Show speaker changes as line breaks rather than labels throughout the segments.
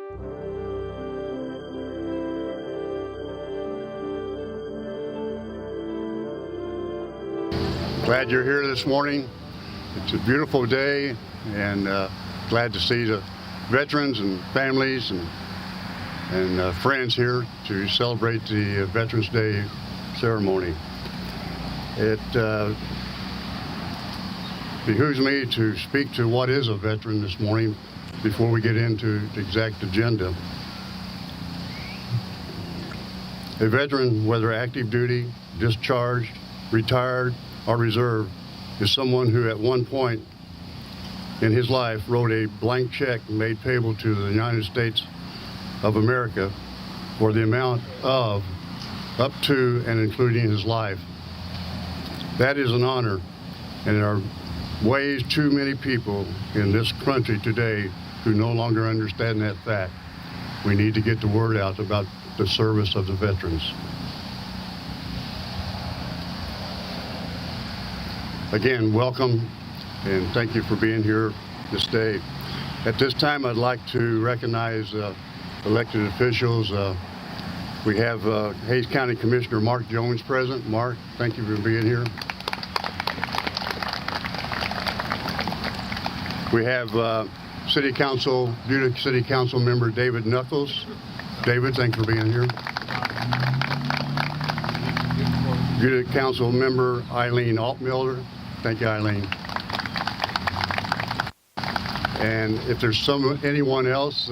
Glad you're here this morning. It's a beautiful day, and glad to see the veterans and families and friends here to celebrate the Veterans Day ceremony. It behooves me to speak to what is a veteran this morning before we get into the exact agenda. A veteran, whether active duty, discharged, retired, or reserve, is someone who at one point in his life wrote a blank check made payable to the United States of America for the amount of up to and including his life. That is an honor, and there are ways too many people in this country today who no longer understand that fact. We need to get the word out about the service of the veterans. Again, welcome, and thank you for being here this day. At this time, I'd like to recognize elected officials. We have Hays County Commissioner Mark Jones present. Mark, thank you for being here. We have Buda City Council member David Knuckles. David, thanks for being here. Buda Council member Eileen Altmiller. Thank you, Eileen. And if there's anyone else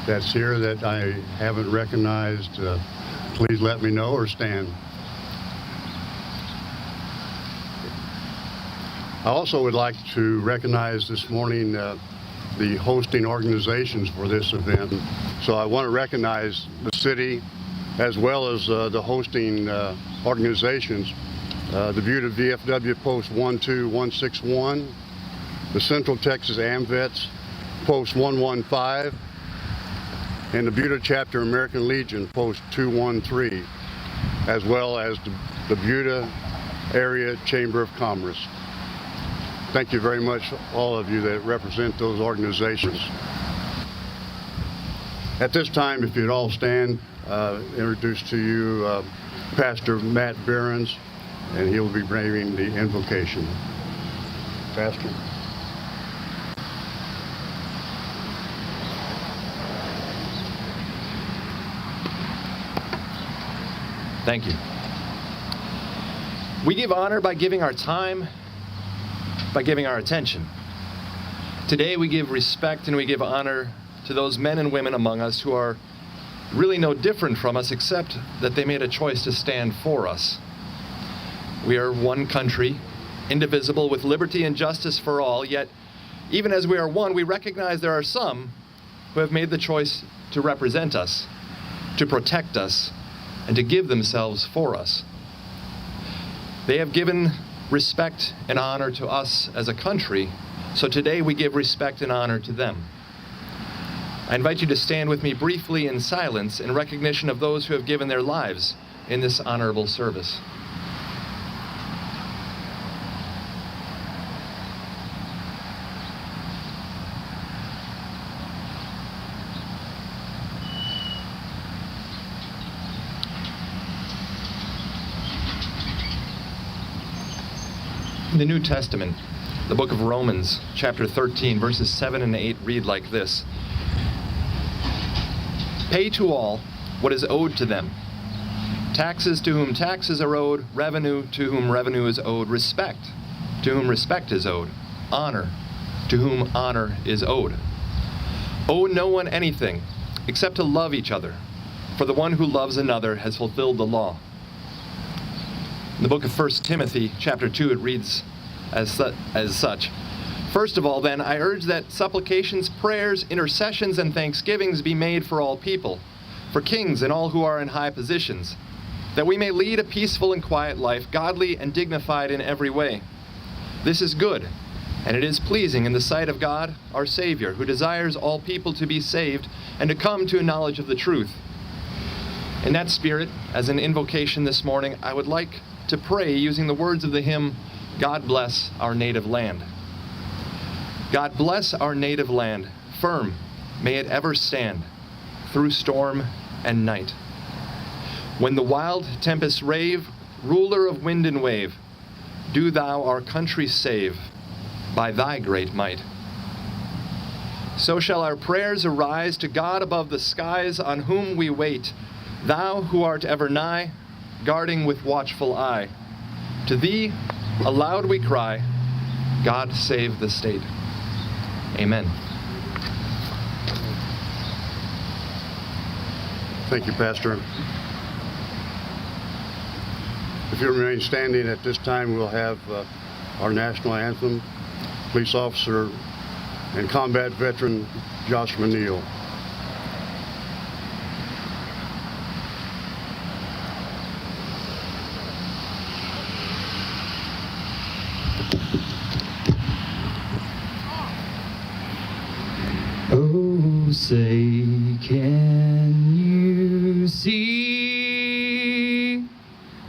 that's here that I haven't recognized, please let me know or stand. I also would like to recognize this morning the hosting organizations for this event. So I want to recognize the city as well as the hosting organizations. The Buda VFW Post 12161, the Central Texas AMVETS Post 115, and the Buda Chapter American Legion Post 213, as well as the Buda Area Chamber of Commerce. Thank you very much, all of you that represent those organizations. At this time, if you'd all stand, introduce to you Pastor Matt Behrens, and he'll be bringing the invocation. Pastor.
Thank you. We give honor by giving our time, by giving our attention. Today we give respect and we give honor to those men and women among us who are really no different from us, except that they made a choice to stand for us. We are one country, indivisible, with liberty and justice for all, yet even as we are one, we recognize there are some who have made the choice to represent us, to protect us, and to give themselves for us. They have given respect and honor to us as a country, so today we give respect and honor to them. I invite you to stand with me briefly in silence in recognition of those who have given their lives in this honorable service. In the New Testament, the book of Romans, chapter 13, verses 7 and 8 read like this: Pay to all what is owed to them. Taxes to whom taxes are owed, revenue to whom revenue is owed, respect to whom respect is owed, honor to whom honor is owed. Owe no one anything except to love each other, for the one who loves another has fulfilled the law. In the book of 1 Timothy, chapter 2, it reads as such. First of all, then, I urge that supplications, prayers, intercessions, and thanksgivings be made for all people, for kings and all who are in high positions, that we may lead a peaceful and quiet life, godly and dignified in every way. This is good, and it is pleasing in the sight of God, our Savior, who desires all people to be saved and to come to a knowledge of the truth. In that spirit, as an invocation this morning, I would like to pray using the words of the hymn, God Bless Our Native Land. God bless our native land, firm, may it ever stand through storm and night. When the wild tempests rave, ruler of wind and wave, do thou our country save by thy great might. So shall our prayers arise to God above the skies, on whom we wait, thou who art ever nigh, guarding with watchful eye. To thee aloud we cry, God save the state. Amen.
Thank you, Pastor. If you remain standing at this time, we'll have our national anthem, police officer and combat veteran Joshua Neal.
Oh, say, can you see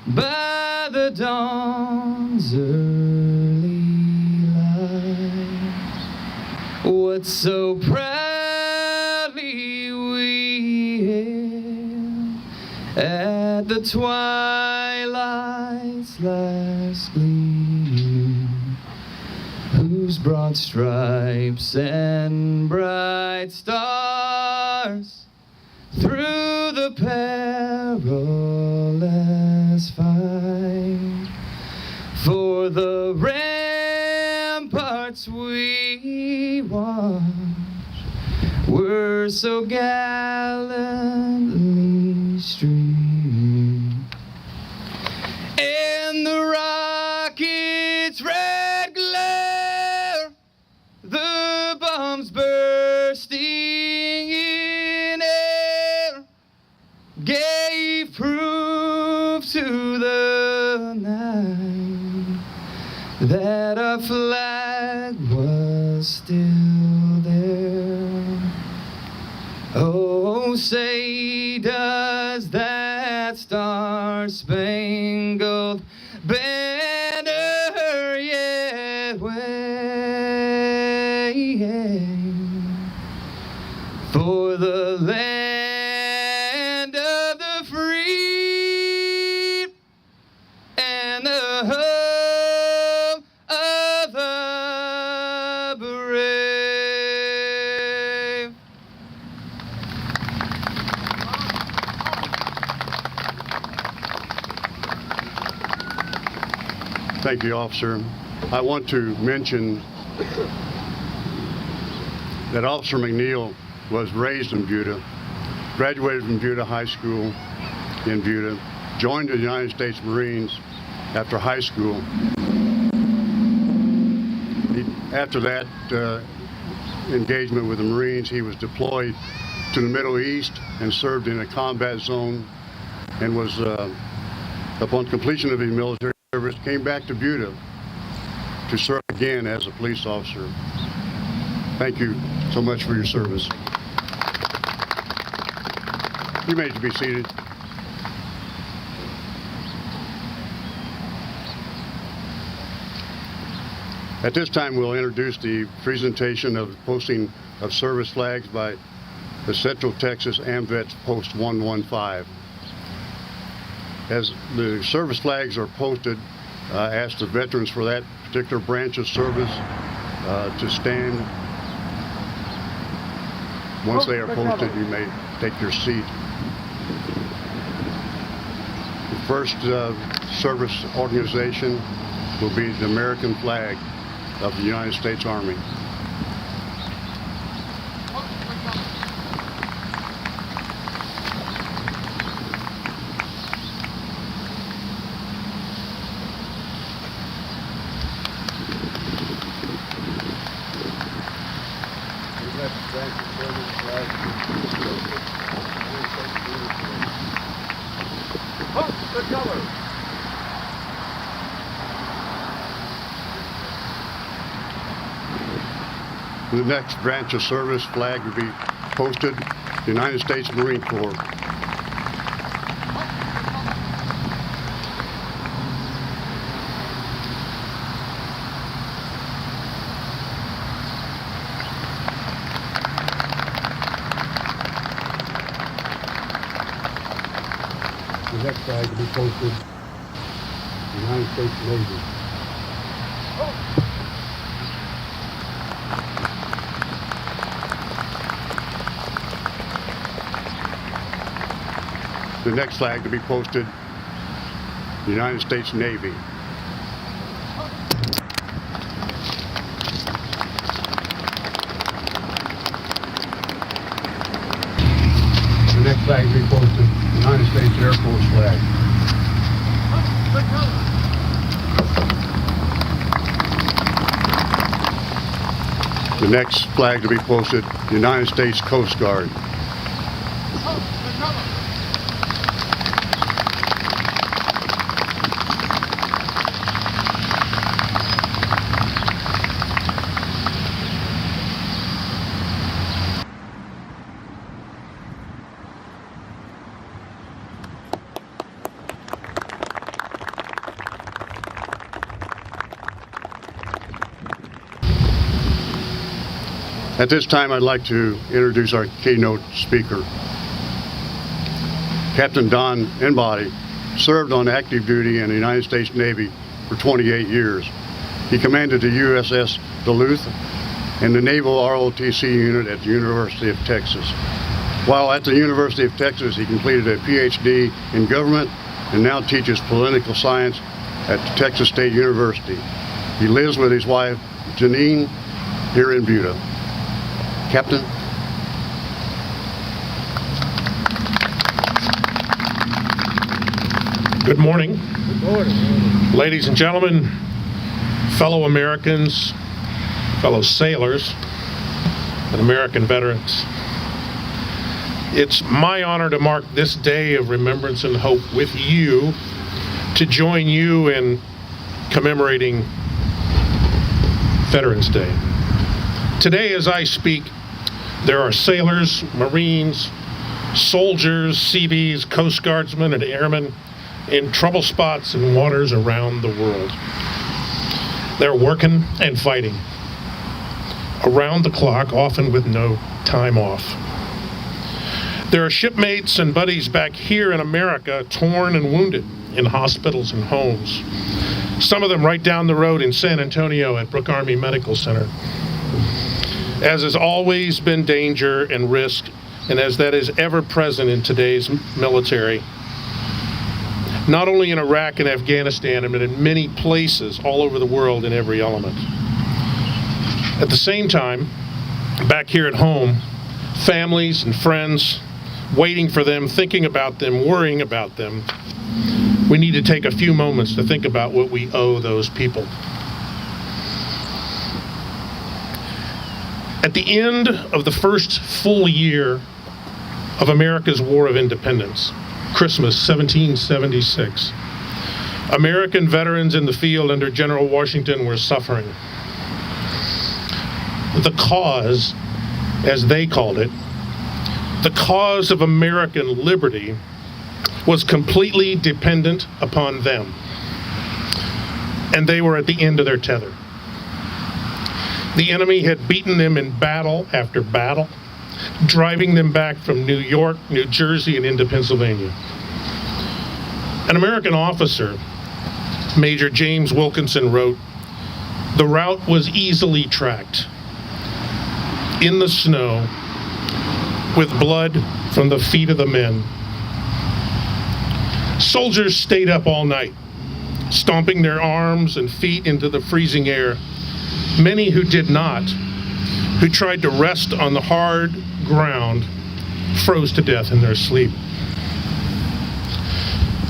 by the dawn's early light what so proudly we hailed at the twilight's last gleaming, whose broad stripes and bright stars through the perilous fight for the ramparts we watched were so gallantly streamed, and the rockets' red glare, the bombs bursting in air, gave proof to the night that our flag was still there. Oh, say, does that star-spangled banner yet wave for the land of the free and the home of the brave?
Thank you, officer. I want to mention that Officer McNeil was raised in Buda, graduated from Buda High School in Buda, joined the United States Marines after high school. After that engagement with the Marines, he was deployed to the Middle East and served in a combat zone, and was, upon completion of his military service, came back to Buda to serve again as a police officer. Thank you so much for your service. You may be seated. At this time, we'll introduce the presentation of posting of service flags by the Central Texas AMVETS Post 115. As the service flags are posted, I ask the veterans for that particular branch of service to stand. Once they are posted, you may take your seat. The first service organization will be the American flag of the United States Army. The next branch of service flag will be posted, the United States Marine Corps. next flag to be posted, United States Navy. The next flag to be posted, United States Navy. The next flag to be posted, United States Air Force flag. The next flag to be posted, United States Coast Guard. At this time, I'd like to introduce our keynote speaker. Captain Don Embody served on active duty in the United States Navy for 28 years. He commanded the USS Duluth and the Naval ROTC unit at the University of Texas. While at the University of Texas, he completed a PhD in government and now teaches political science at Texas State University. He lives with his wife, Janine, here in Buda. Captain?
Good morning.
Good morning.
Ladies and gentlemen, fellow Americans, fellow sailors, and American veterans. It's my honor to mark this day of remembrance and hope with you, to join you in commemorating Veterans Day. Today, as I speak, there are sailors, Marines, soldiers, Seabees, Coast Guardsmen, and airmen in trouble spots and waters around the world. They're working and fighting around the clock, often with no time off. There are shipmates and buddies back here in America, torn and wounded in hospitals and homes. Some of them right down the road in San Antonio at Brooke Army Medical Center. As has always been danger and risk, and as that is ever present in today's military, not only in Iraq and Afghanistan, but in many places all over the world in every element. At the same time, back here at home, families and friends, waiting for them, thinking about them, worrying about them, we need to take a few moments to think about what we owe those people. At the end of the first full year of America's War of Independence, Christmas 1776, American veterans in the field under General Washington were suffering. The cause, as they called it, the cause of American liberty was completely dependent upon them. And they were at the end of their tether. The enemy had beaten them in battle after battle, driving them back from New York, New Jersey, and into Pennsylvania. An American officer, Major James Wilkinson, wrote, "The route was easily tracked in the snow with blood from the feet of the men. Soldiers stayed up all night, stomping their arms and feet into the freezing air. Many who did not, who tried to rest on the hard ground, froze to death in their sleep."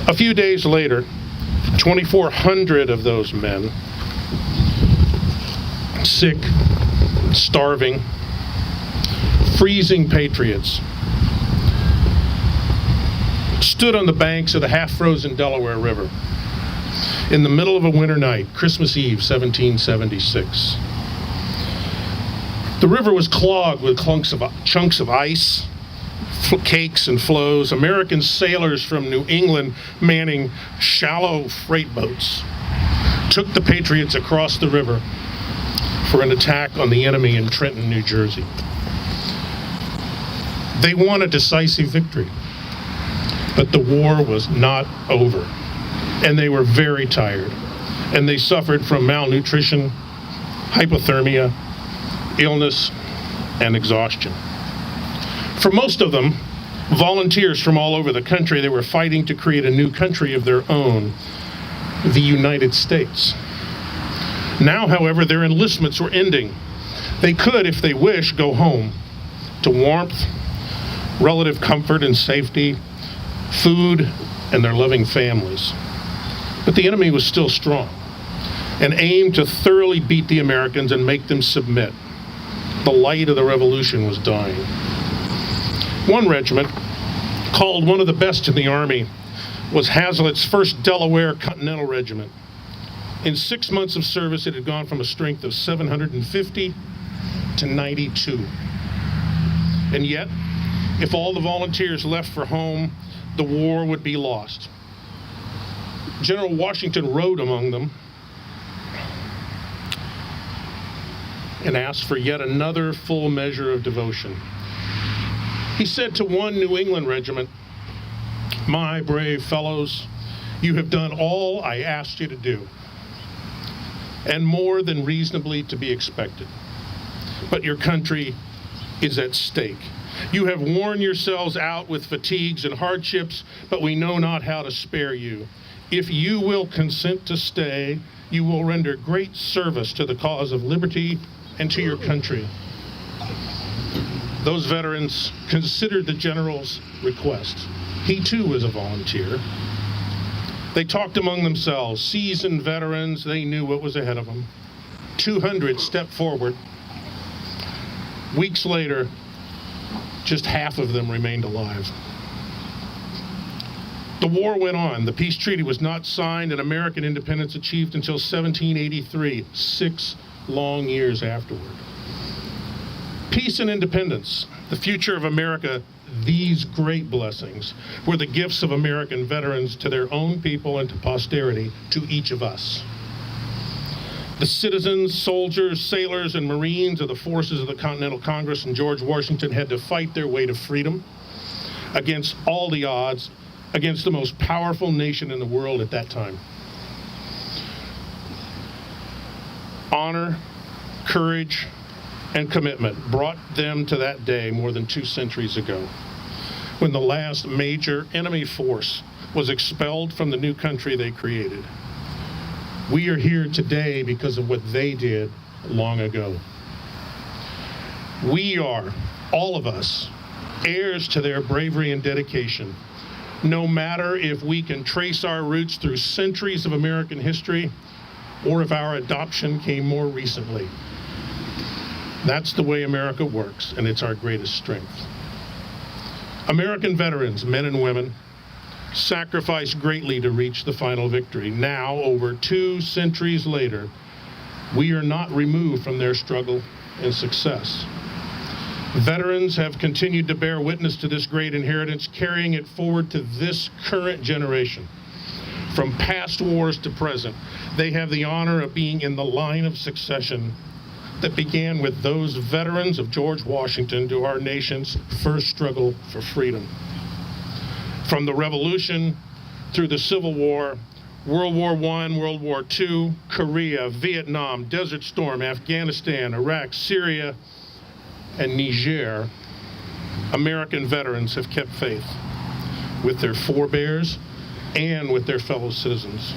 A few days later, 2,400 of those men, sick, starving, freezing patriots, stood on the banks of the half-frozen Delaware River in the middle of a winter night, Christmas Eve, 1776. The river was clogged with chunks of ice, cakes and floes. American sailors from New England, manning shallow freight boats, took the Patriots across the river for an attack on the enemy in Trenton, New Jersey. They won a decisive victory. But the war was not over, and they were very tired, and they suffered from malnutrition, hypothermia, illness, and exhaustion. For most of them, volunteers from all over the country, they were fighting to create a new country of their own, the United States. Now, however, their enlistments were ending. They could, if they wish, go home to warmth, relative comfort and safety, food, and their loving families. But the enemy was still strong and aimed to thoroughly beat the Americans and make them submit. The light of the revolution was dying. One regiment, called one of the best in the Army, was Hazlitt's 1st Delaware Continental Regiment. In 6 months of service, it had gone from a strength of 750 to 92. And yet, if all the volunteers left for home, the war would be lost. General Washington rode among them and asked for yet another full measure of devotion. He said to one New England regiment, "My brave fellows, you have done all I asked you to do, and more than reasonably to be expected. But your country is at stake. You have worn yourselves out with fatigues and hardships, but we know not how to spare you. If you will consent to stay, you will render great service to the cause of liberty and to your country." Those veterans considered the general's request. He too was a volunteer. They talked among themselves. Seasoned veterans, they knew what was ahead of them. 200 stepped forward. Weeks later, just half of them remained alive. The war went on. The peace treaty was not signed, and American independence achieved until 1783, 6 long years afterward. Peace and independence, the future of America, these great blessings were the gifts of American veterans to their own people and to posterity, to each of us. The citizens, soldiers, sailors, and Marines of the forces of the Continental Congress and George Washington had to fight their way to freedom against all the odds, against the most powerful nation in the world at that time. Honor, courage, and commitment brought them to that day more than 2 centuries ago, when the last major enemy force was expelled from the new country they created. We are here today because of what they did long ago. We are, all of us, heirs to their bravery and dedication, no matter if we can trace our roots through centuries of American history or if our adoption came more recently. That's the way America works, and it's our greatest strength. American veterans, men and women, sacrificed greatly to reach the final victory. Now, over 2 centuries later, we are not removed from their struggle and success. Veterans have continued to bear witness to this great inheritance, carrying it forward to this current generation. From past wars to present, they have the honor of being in the line of succession that began with those veterans of George Washington to our nation's first struggle for freedom. From the Revolution through the Civil War, World War I, World War II, Korea, Vietnam, Desert Storm, Afghanistan, Iraq, Syria, and Niger, American veterans have kept faith with their forebears and with their fellow citizens.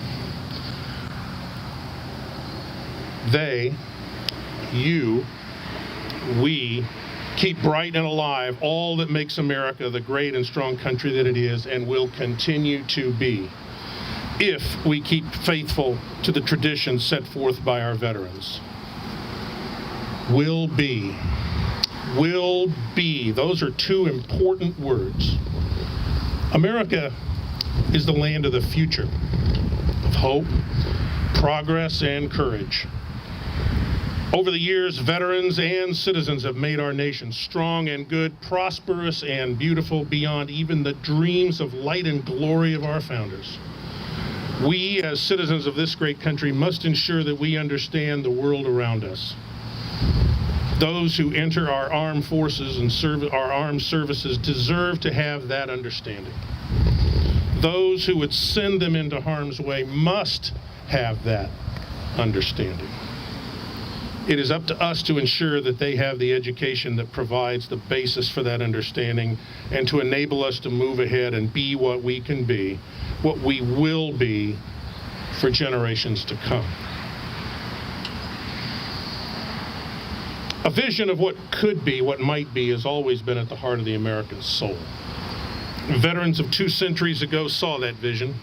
They, you, we, keep bright and alive all that makes America the great and strong country that it is and will continue to be, if we keep faithful to the traditions set forth by our veterans. Will be. Will be. Those are 2 important words. America is the land of the future, of hope, progress, and courage. Over the years, veterans and citizens have made our nation strong and good, prosperous and beautiful beyond even the dreams of light and glory of our founders. We, as citizens of this great country, must ensure that we understand the world around us. Those who enter our armed forces and serve our armed services deserve to have that understanding. Those who would send them into harm's way must have that understanding. It is up to us to ensure that they have the education that provides the basis for that understanding and to enable us to move ahead and be what we can be, what we will be for generations to come. A vision of what could be, what might be, has always been at the heart of the American soul. Veterans of 2 centuries ago saw that vision,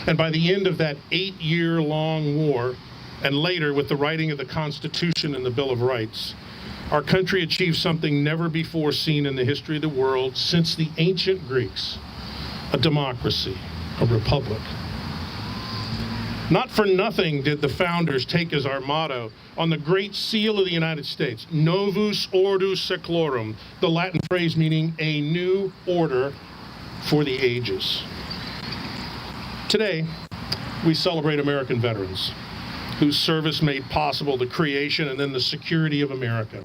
and by the end of that 8-year-long war, and later with the writing of the Constitution and the Bill of Rights, our country achieved something never before seen in the history of the world since the ancient Greeks: a democracy, a republic. Not for nothing did the founders take as our motto on the Great Seal of the United States, Novus Ordo Seclorum, the Latin phrase meaning a new order for the ages. Today, we celebrate American veterans whose service made possible the creation and then the security of America.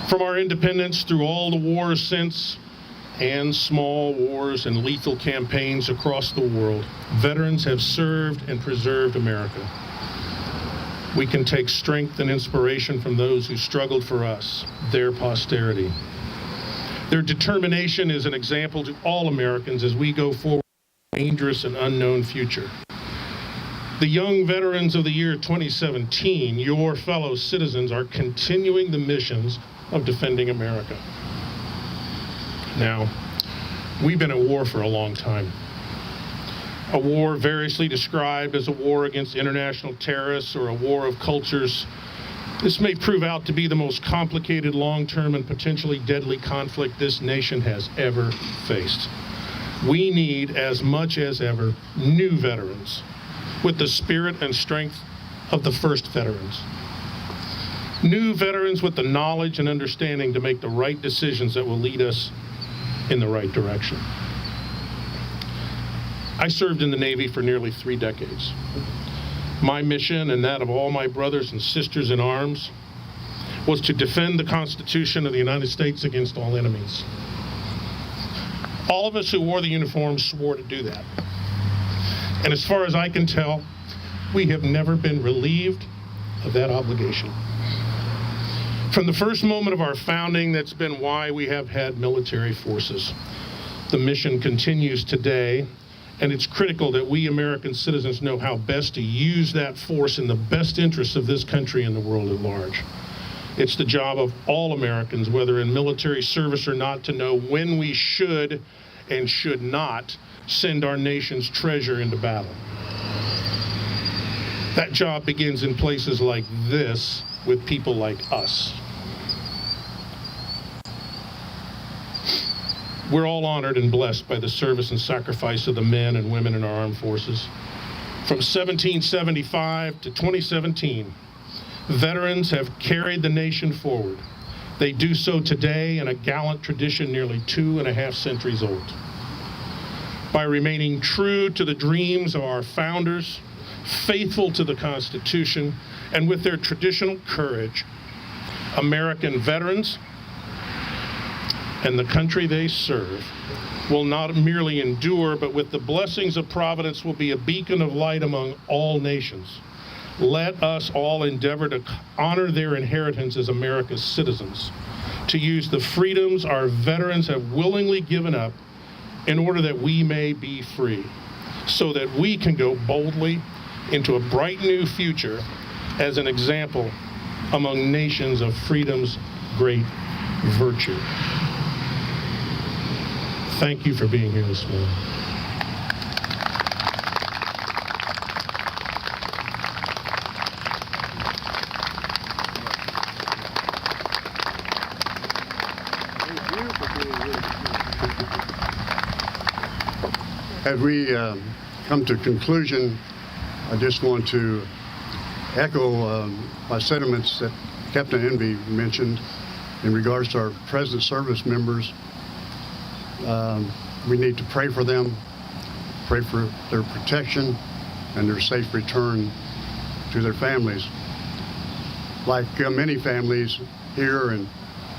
From our independence through all the wars since, and small wars and lethal campaigns across the world, veterans have served and preserved America. We can take strength and inspiration from those who struggled for us, their posterity. Their determination is an example to all Americans as we go forward in a dangerous and unknown future. The young veterans of the year 2017, your fellow citizens, are continuing the missions of defending America. Now, we've been at war for a long time. A war variously described as a war against international terrorists or a war of cultures. This may prove out to be the most complicated, long-term, and potentially deadly conflict this nation has ever faced. We need, as much as ever, new veterans with the spirit and strength of the first veterans. New veterans with the knowledge and understanding to make the right decisions that will lead us in the right direction. I served in the Navy for nearly 3 decades. My mission, and that of all my brothers and sisters in arms, was to defend the Constitution of the United States against all enemies. All of us who wore the uniform swore to do that. And as far as I can tell, we have never been relieved of that obligation. From the first moment of our founding, that's been why we have had military forces. The mission continues today, and it's critical that we American citizens know how best to use that force in the best interests of this country and the world at large. It's the job of all Americans, whether in military service or not, to know when we should and should not send our nation's treasure into battle. That job begins in places like this with people like us. We're all honored and blessed by the service and sacrifice of the men and women in our armed forces. From 1775 to 2017, veterans have carried the nation forward. They do so today in a gallant tradition nearly 2.5 centuries old. By remaining true to the dreams of our founders, faithful to the Constitution, and with their traditional courage, American veterans and the country they serve will not merely endure, but with the blessings of Providence will be a beacon of light among all nations. Let us all endeavor to honor their inheritance as America's citizens, to use the freedoms our veterans have willingly given up in order that we may be free, so that we can go boldly into a bright new future as an example among nations of freedom's great virtue. Thank you for being here this morning.
As we come to conclusion, I just want to echo my sentiments that Captain Envy mentioned in regards to our present service members. We need to pray for them, pray for their protection and their safe return to their families. Like many families here and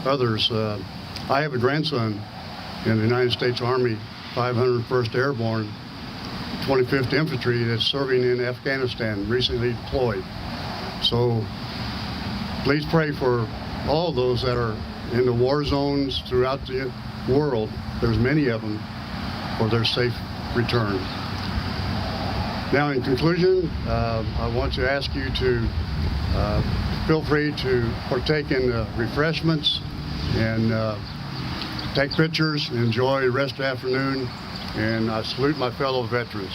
others, I have a grandson in the United States Army 501st Airborne, 25th Infantry that's serving in Afghanistan, recently deployed. So please pray for all those that are in the war zones throughout the world. There's many of them, for their safe return. Now, in conclusion, I want to ask you to feel free to partake in the refreshments and take pictures, enjoy the rest of the afternoon, and I salute my fellow veterans.